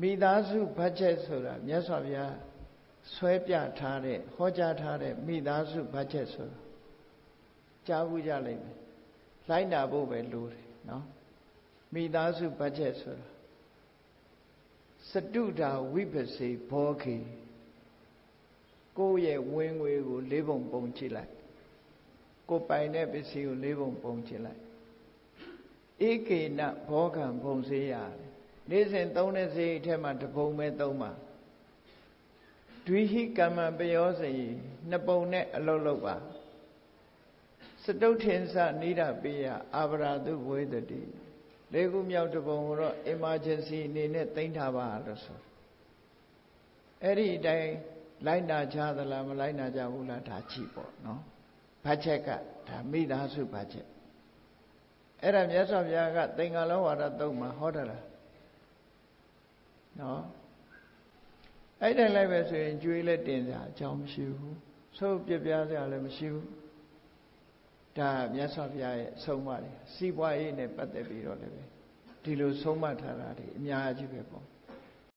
မိသားစုဘတ်ဂျက်ဆိုတာမြတ်စွာဘုရားဆွဲပြထားတဲ့ဟောကြားထားတဲ့မိသားစုဘတ်ဂျက်ဆိုတာကြားဘူးကြလိမ့်မယ်လိုက်နာဖို့ပဲလိုတယ်နော်မိသားစုဘတ်ဂျက်ဆိုတာစတုဒါဝိပစေဘောခေကိုယ့်ရဲ့ဝင်ငွေကို၄ပုံပုံကြည့်လိုက်ကိုပိုင်တဲ့ပစ္စည်းကို၄ပုံပုံကြည့်လိုက်ဧကေနဘောကံဘုံစေးရတယ်နေ့စဉ်သုံးတဲ့စေးအထက်မှာတစ်ပုံပဲသုံးပါဒွိဟိကမ္မပယောစေနှစ်ပုံနဲ့အလုပ်လုပ်ပါစတုထင်္စနိဒပိယအာဗရာတုဝေဒတိ၄ခုမြောက်တစ်ပုံကိုတော့ emergency အနေနဲ့သိမ်းထားပါလို့ဆိုအဲ့ဒီအတိုင်းလိုက်နာကြသလားမလိုက်နာကြဘူးလားဒါကြည့်ပေါ့နော်ဘတ်ဂျက်ကဒါမိသားစုဘတ်ဂျက်အဲ့ဒါမြတ်စွာဘုရားကသင်္ကာလောဝါဒသုံးမှာဟောတယ်လားနော်အဲ့တိုင်းလိုက်ပဲဆိုရင်ကျွေးလက်တင်စရာအကြောင်းမရှိဘူးဆုပ်ပြပြစရာလည်းမရှိဘူးဒါမြတ်စွာဘုရားရဲ့ဆုံးမတယ်စီးပွားရေးနဲ့ပတ်သက်ပြီးတော့လည်းဒီလိုဆုံးမထားတာတွေအများကြီးပဲပေါ့